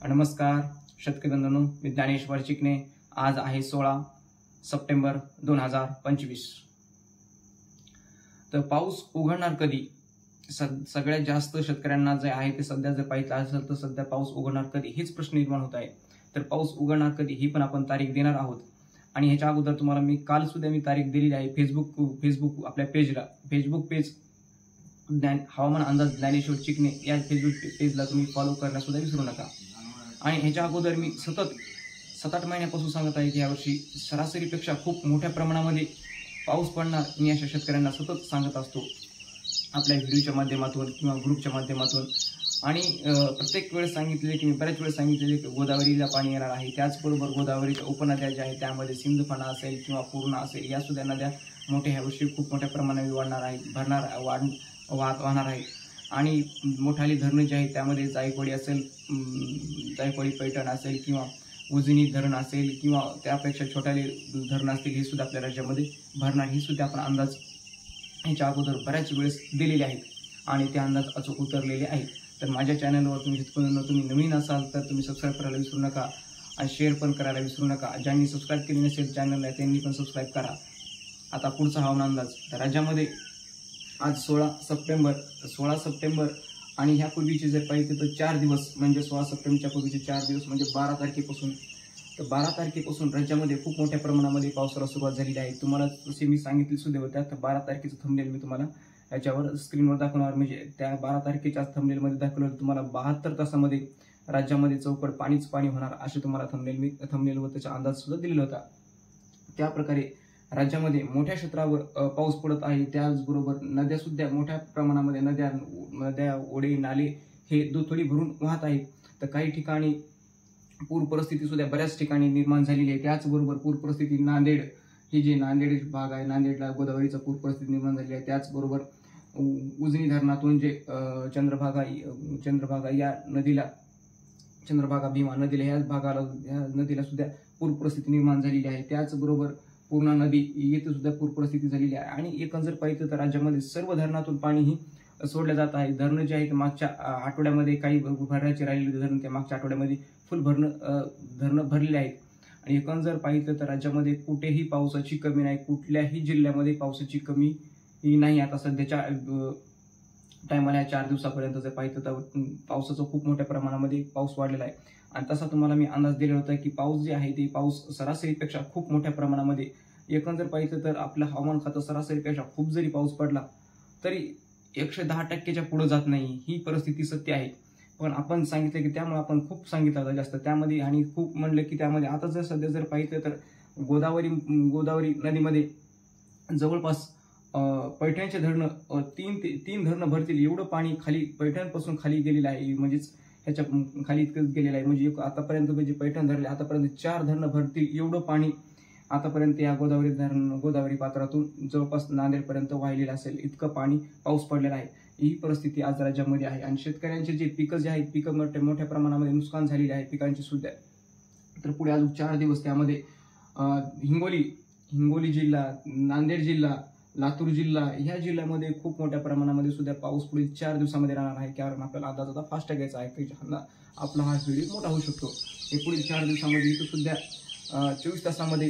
नमस्कार शेतकरी बंधूंनो, मी ज्ञानेश्वर चिकणे। आज आहे 16 सप्टेंबर 2025। तर पाऊस उघडणार कधी? सगळ्यात जास्त शेतकऱ्यांना जे आहे ते सध्या जर पाहिलं असेल तर सध्या पाऊस उघडणार कधी हेच प्रश्न निर्माण होत आहे। तर पाऊस उघडणार कधी ही पण आपण तारीख देणार आहोत। आणि ह्याच्या अगोदर तुम्हाला मी काल सुद्धा तारीख दिलेली आहे। फेसबुक आपल्या फेसबुक पेज हवामान अंदाज ज्ञानेश्वर चिकणे या फेसबुक पेजला तुम्ही फॉलो करण्यास सुद्धा विसरू नका। आणि ह्याच्या अगोदर मी सतत 7-8 महिन्यापासून सांगत आहे की यावर्षी सरासरीपेक्षा खूप मोठ्या प्रमाणामध्ये पाऊस पडणार। मी अशा शेतकऱ्यांना सतत सांगत असतो आपल्या व्हिडिओच्या माध्यमातून किंवा ग्रुपच्या माध्यमातून। आणि प्रत्येक वेळेस सांगितले की मी बऱ्याच वेळेस सांगितलेले की गोदावरीला पाणी येणार आहे। त्याचबरोबर गोदावरीच्या उपनद्या ज्या आहेत त्यामध्ये सिंधफणा असेल किंवा पूर्णा असेल या सुद्धा नद्या मोठ्या ह्यावर्षी खूप मोठ्या प्रमाणात वाढणार आहेत, वाहणार आहेत। आणि मोठाली धरणं जी आहेत त्यामध्ये जायकवाडी असेल, जायकवाडी पैठण असेल किंवा उजनी धरण असेल किंवा त्यापेक्षा छोट्याले धरण असतील हे सुद्धा आपल्या राज्यामध्ये भरणार ही सुद्धा आपण अंदाज ह्याच्या अगोदर बऱ्याच वेळेस दिलेले आहेत आणि ते अंदाज अचूक उतरलेले आहेत। तर माझ्या चॅनलवर तुम्ही नवीन असाल तर तुम्ही सबस्क्राईब करायला विसरू नका आणि शेअर पण करायला विसरू नका। ज्यांनी सबस्क्राईब केले नसेल चॅनलला त्यांनी पण सबस्क्राईब करा। आता पुढचा हवामान अंदाज। तर राज्यामध्ये आज 16 सप्टेंबर आणि ह्यापूर्वीचे जर पाहिजे तर 4 दिवस म्हणजे 16 सप्टेंबरच्या पूर्वीचे 4 दिवस म्हणजे 12 तारखेपासून। तर 12 तारखेपासून राज्यामध्ये खूप मोठ्या प्रमाणामध्ये पावसाला सुरुवात झालेली आहे। तुम्हाला जसे मी सांगितले सुद्धा होत्या तर 12 तारखेचं थंबनेल मी तुम्हाला याच्यावर स्क्रीनवर दाखवणार। म्हणजे त्या 12 तारखेच्या थंबनेलमध्ये दाखवलं तुम्हाला 72 तासामध्ये राज्यामध्ये चौकड पाणीच पाणी होणार असे तुम्हाला थंबनेलवर त्याचा अंदाज सुद्धा दिलेला होता। त्या प्रकारे राज्यामध्ये मोठ्या क्षेत्रावर पाऊस पडत आहे। त्याचबरोबर नद्या सुद्धा मोठ्या प्रमाणामध्ये नद्या ओढे नाले हे दुथडी भरून वाहत आहेत। तर काही ठिकाणी पूर परिस्थिती सुद्धा बऱ्याच ठिकाणी निर्माण झालेली आहे। त्याचबरोबर पूर परिस्थिती नांदेड ही जी नांदेड भाग आहे नांदेडला गोदावरीचा पूर परिस्थिती निर्माण झाली आहे। त्याचबरोबर उजनी धरणातून जे चंद्रभागा या नदीला चंद्रभागा भीमा नदीला या नदीला सुद्धा पूर परिस्थिती निर्माण झालेली आहे। त्याचबरोबर पूर्णा नदी येथे सुद्धा पूर परिस्थिती झालेली आहे। आणि एकंदर पाहिलं तर राज्यामध्ये सर्व धरणातून पाणीही सोडले जात आहे। धरणं जे आहेत मागच्या आठवड्यामध्ये काही भरायचे राहिलेले धरण त्या मागच्या आठवड्यामध्ये फुल धरणं भरलेले आहेत। आणि एकंदर पाहिलं तर राज्यामध्ये कुठेही पावसाची कमी नाही, कुठल्याही जिल्ह्यामध्ये पावसाची कमी नाही। आता सध्याच्या टायमाला 4 दिवसापर्यंत जर पाहिलं तर पावसाचा खूप मोठ्या प्रमाणामध्ये पाऊस वाढलेला आहे। आणि तसा तुम्हाला मी अंदाज दिला होता की पाऊस जे आहे ते पाऊस सरासरीपेक्षा खूप मोठ्या प्रमाणामध्ये एकंदर पाहिलं तर आपलं हवामान खातं सरासरीपेक्षा खूप जरी पाऊस पडला तरी 110% पुढे जात नाही ही परिस्थिती सत्य आहे। पण आपण सांगितलं की त्यामुळे आपण खूप सांगितलं होतं जास्त त्यामध्ये आणि खूप म्हणलं की त्यामध्ये आता जर सध्या जर पाहिलं तर गोदावरी नदीमध्ये जवळपास पैठणचे धरणं तीन धरणं भरतील एवढं पाणी खाली पैठणपासून खाली गेलेलं आहे। म्हणजेच ह्याच्या खाली इतकंच गेलेलं आहे। म्हणजे आतापर्यंत म्हणजे पैठण धरले आतापर्यंत 4 धरणं भरतील एवढं पाणी आतापर्यंत या गोदावरी पात्रातून जवळपास नांदेडपर्यंत वाहिलेलं असेल इतकं पाणी पाऊस पडलेला आहे। ही परिस्थिती आज राज्यामध्ये आहे। आणि शेतकऱ्यांचे जे पिकं जे आहेत पिकं मोठ्या प्रमाणामध्ये नुकसान झालेले आहे पिकांची सुद्धा। तर पुढे अजून 4 दिवस त्यामध्ये हिंगोली जिल्हा, नांदेड जिल्हा, लातूर जिल्हा ह्या जिल्ह्यामध्ये खूप मोठ्या प्रमाणामध्ये सुद्धा पाऊस पुढील 4 दिवसामध्ये राहणार आहे। कारण आपल्याला अंदाज आता फास्ट घ्यायचा आहे की आपला हा व्हिडिओ मोठा होऊ शकतो। हे पुढील 4 दिवसामध्ये इथं सुद्धा 24 तासामध्ये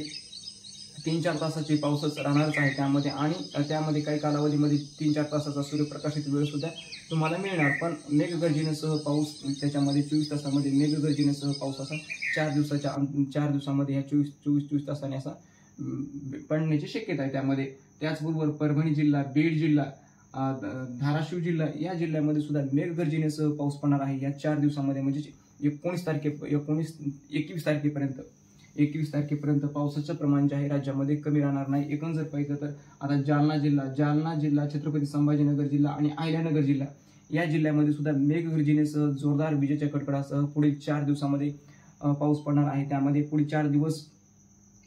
3-4 तासाचे पाऊसच राहणारच आहे त्यामध्ये। आणि त्यामध्ये काही कालावधीमध्ये 3-4 तासाचा सूर्यप्रकाशित वेळ सुद्धा तुम्हाला मिळणार। पण मेघगर्जनेसह पाऊस त्याच्यामध्ये 24 तासामध्ये मेघगर्जनेसह पाऊस असा 4 दिवसामध्ये ह्या 24 तासाने असा पडण्याची शक्यता आहे त्यामध्ये। त्याचबरोबर परभणी जिल्हा, बीड जिल्हा, धाराशिव जिल्हा या जिल्ह्यामध्ये सुद्धा मेघगर्जनेसह पाऊस पडणार आहे या 4 दिवसामध्ये। म्हणजे 21 तारखेपर्यंत पावसाचं प्रमाण जे आहे राज्यामध्ये कमी राहणार नाही। एकंदर पाहिलं तर आता जालना जिल्हा, छत्रपती संभाजीनगर जिल्हा आणि अहिल्यानगर जिल्हा या जिल्ह्यामध्ये सुद्धा मेघगर्जनेसह जोरदार विजेच्या कडकडासह पुढील 4 दिवसामध्ये पाऊस पडणार आहे। त्यामध्ये पुढील 4 दिवस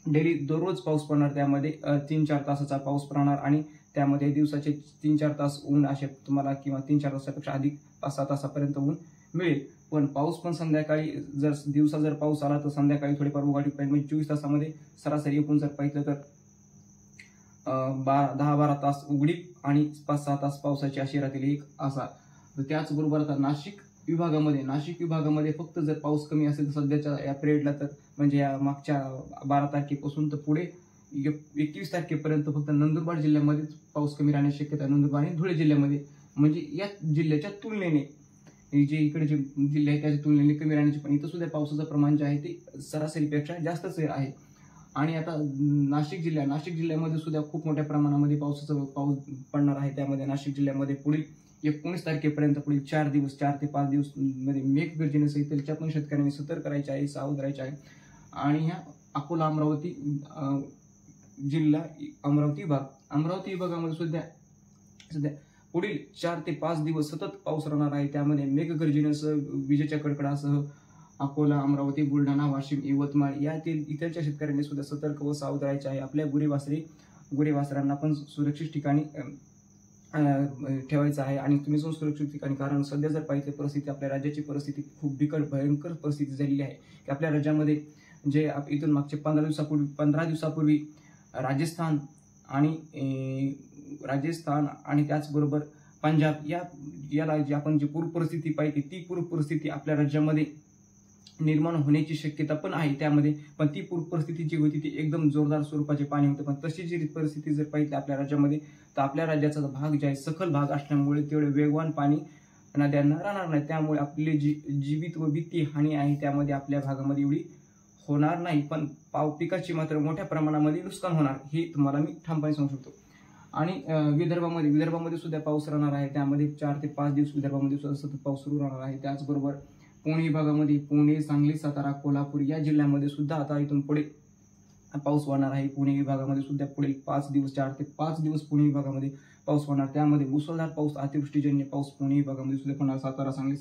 दररोज पाऊस पडणार। त्यामध्ये 3-4 तासाचा पाऊस पडणार आणि त्यामध्ये दिवसाचे 3-4 तास ऊन असे तुम्हाला किंवा 3-4 तासापेक्षा अधिक 5-6 तासापर्यंत ऊन मिळेल। पण पाऊस पण संध्याकाळी जर पाऊस आला तर संध्याकाळी थोडीफार उघडीप पाहिजे। म्हणजे 24 तासामध्ये सरासरी एकूण जर पाहिलं तर 10-12 तास उघडीप आणि 5-6 तास पावसाची अशी राहतील एक असा। त्याचबरोबर आता नाशिक विभागामध्ये, नाशिक विभागामध्ये फक्त जर पाऊस कमी असेल तर सध्याच्या या पिरियडला, तर म्हणजे या मागच्या 12 तारखेपासून तर पुढे 21 तारखेपर्यंत फक्त नंदुरबार जिल्ह्यामध्येच पाऊस कमी राहण्याची शक्यता आहे. नंदुरबार आणि धुळे जिल्ह्यामध्ये, म्हणजे या जिल्ह्याच्या तुलनेने जे इकडे जे जिल्हे आहेत त्याच्या तुलनेने कमी राहण्याची, पण इथं सुद्धा पावसाचं प्रमाण जे आहे ते सरासरीपेक्षा जास्तच आहे. आणि आता नाशिक जिल्ह्यामध्ये सुद्धा खूप मोठ्या प्रमाणामध्ये पाऊस पडणार आहे. त्यामध्ये नाशिक जिल्ह्यामध्ये पुढील 19 तारखेपर्यंत पुढील 4 ते 5 दिवस मध्ये मेघगर्जनेसहित त्याच्या पण शेतकऱ्यांनी सतर्क करायचे आहे, सावध राहायचे आहे. आणि ह्या अकोला, अमरावती जिल्हा, अमरावती विभागामध्ये सध्या पुढील 4 ते 5 दिवस सतत पाऊस राहणार आहे. त्यामध्ये मेघगर्जनेसह, विजेच्या कडकडासह अकोला, अमरावती, बुलढाणा, वाशिम, यवतमाळ यातील इतरच्या शेतकऱ्यांनी सुद्धा सतर्क व सावध राहायचे आहे. आपल्या गुरेवासरांना पण सुरक्षित ठिकाणी ठेवायचं आहे. आणि तुम्ही पण सुरक्षित ठिकाणी, कारण सध्या जर पाहिजे परिस्थिती, आपल्या राज्याची परिस्थिती खूप बिकट भयंकर परिस्थिती झालेली आहे की आपल्या राज्यामध्ये जे इथून मागचे 15 दिवसापूर्वी राजस्थान आणि त्याचबरोबर पंजाब याला जी आपण जी पूर परिस्थिती पाहिजे, ती पूर परिस्थिती आपल्या राज्यामध्ये निर्माण होण्याची शक्यता पण आहे त्यामध्ये. पण ती पूर परिस्थिती जी होती ती एकदम जोरदार स्वरूपाचे पाणी होते. पण तशी जी परिस्थिती जर पाहिजे आपल्या राज्यामध्ये, तर आपल्या राज्याचा भाग जे आहे सखल भाग असल्यामुळे तेवढे वेगवान पाणी नद्यांना राहणार नाही. त्यामुळे आपली जी जीवित व वित्तीय हानी आहे त्यामध्ये आपल्या भागामध्ये एवढी होणार नाही. पण पिकाची मात्र मोठ्या प्रमाणामध्ये नुकसान होणार, हे तुम्हाला मी ठामपणे सांगू शकतो. आणि विदर्भामध्ये सुद्धा पाऊस राहणार आहे. त्यामध्ये 4 ते 5 दिवस विदर्भामध्ये सुद्धा सतत पाऊस सुरू राहणार आहे. त्याचबरोबर पुणे विभागामध्ये, पुणे, सांगली, सातारा, कोल्हापूर या जिल्ह्यामध्ये सुद्धा आता इथून पुढे पाऊस वाढणार आहे. पुणे विभागामध्ये सुद्धा पुढील 4 ते 5 दिवस पुणे विभागामध्ये पाऊस होणार. त्यामध्ये मुसळधार पाऊस, अतिवृष्टीजन्य पाऊस पुणे विभागामध्ये सुद्धा होणार. सातारा, सांगली,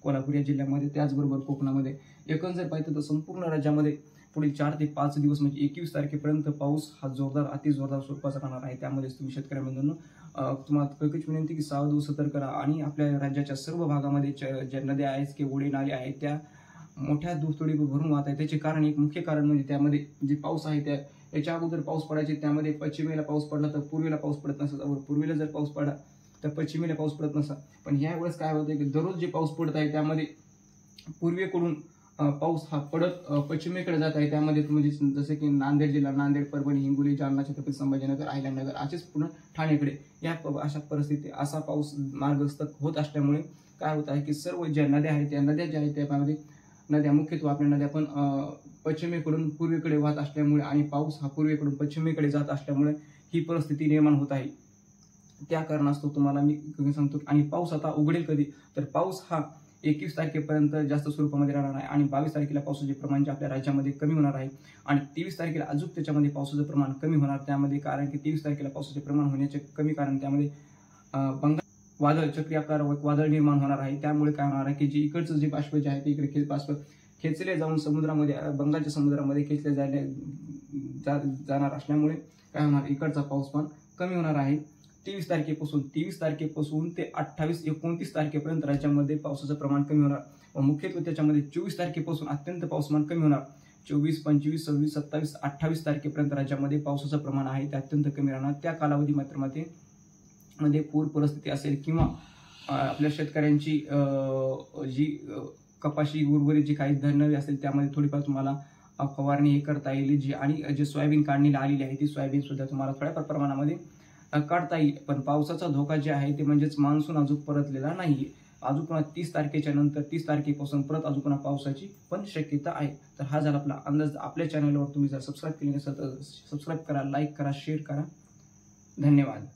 कोल्हापूर या जिल्ह्यामध्ये, त्याचबरोबर कोकणामध्ये. एकंदर पाहिजे तर संपूर्ण राज्यामध्ये पुढील 4 ते 5 दिवस म्हणजे 21 तारखेपर्यंत पाऊस हा अतिजोरदार स्वरूपाचा राहणार आहे. त्यामध्ये तुम्ही शेतकऱ्यांमधून तुम्हाला कळकळीची विनंती की सावध व सतर्क करा. आणि आपल्या राज्याच्या सर्व भागामध्ये ज्या नद्या आहेत किंवा ओढे नाले आहेत त्या मोठ्या दुथडी भरून वाहत आहे. त्याचे कारण, एक मुख्य कारण म्हणजे त्यामध्ये जे पाऊस आहे त्या याच्या अगोदर पाऊस पडायचे, त्यामध्ये पश्चिमेला पाऊस पडला तर पूर्वेला पाऊस पडत नसत, पूर्वेला जर पाऊस पडला तर पश्चिमेला पाऊस पडत नसता. पण ह्या वेळेस काय होतं की दररोज जे पाऊस पडत आहे त्यामध्ये पूर्वेकडून पाऊस हा पडत पश्चिमेकडे जात आहे. त्यामध्ये म्हणजे जसे की नांदेड जिल्हा, नांदेड, परभणी, हिंगोली, जालना, छत्रपती संभाजीनगर, अहिल्यानगर असेच पूर्ण ठाणेकडे या अशा परिस्थिती असा पाऊस मार्गस्थ होत असल्यामुळे काय होत आहे की सर्व ज्या नद्या आहेत त्या नद्या ज्या आहेत त्यामध्ये नद्या मुख्यत्वे आपल्या नद्या पण पश्चिमेकडून पूर्वेकडे वाहत असल्यामुळे आणि पाऊस हा पूर्वेकडून पश्चिमेकडे जात असल्यामुळे ही परिस्थिती निर्माण होत आहे. त्या कारणास्तव तुम्हाला मी सांगतो. आणि पाऊस आता उघडेल कधी, तर पाऊस हा 21 तारखेपर्यंत जास्त स्वरूपामध्ये राहणार आहे. आणि 22 तारखेला पावसाचे प्रमाण जे आपल्या राज्यामध्ये कमी होणार आहे. आणि 23 तारखेला अजून त्याच्यामध्ये पावसाचं प्रमाण कमी होणार. त्यामध्ये कारण की 23 तारखेला पावसाचे प्रमाण होण्याचे कमी कारण त्यामध्ये बंगाल वादळ, चक्रीवादळ वादळ निर्माण होणार आहे. त्यामुळे काय होणार आहे की जे इकडचं जे बाष्प जे आहे ते इकडे बाष्प खेचले जाऊन समुद्रामध्ये, बंगालच्या समुद्रामध्ये खेचले जाणार असल्यामुळे काय होणार, इकडचा पाऊस पण कमी होणार आहे. 23 तारखेपासून ते 29 तारखेपर्यंत राज्यामध्ये पावसाचं प्रमाण कमी होणार. व मुख्यत्वे त्याच्यामध्ये 24 तारखेपासून अत्यंत पाऊसमान कमी होणार. 24, 25, 26, 27, 28 तारखेपर्यंत राज्यामध्ये पावसाचं प्रमाण आहे ते अत्यंत कमी राहणार. त्या कालावधी मध्ये पूर परिस्थिती असेल किंवा आपल्या शेतकऱ्यांची जी कपाशी उर्वरित जी काही धरणं असेल त्यामध्ये थोडीफार तुम्हाला फवारणी हे करता येईल. जी आणि जे सोयाबीन काढणीला आलेली आहे ती सोयाबीन सुद्धा तुम्हाला थोड्याफार प्रमाणामध्ये काढता येईल. पण पावसाचा धोका जे आहे ते म्हणजेच मान्सून अजून परतलेला नाहीये. अजून पुन्हा 30 तारखेच्या नंतर 30 तारखेपासून परत अजून पुन्हा पावसाची पण शक्यता आहे. तर हा झाला आपला अंदाज. आपल्या चॅनलवर तुम्ही जर सबस्क्राईब केले नसेल तर सबस्क्राईब करा, लाईक करा, शेअर करा. धन्यवाद.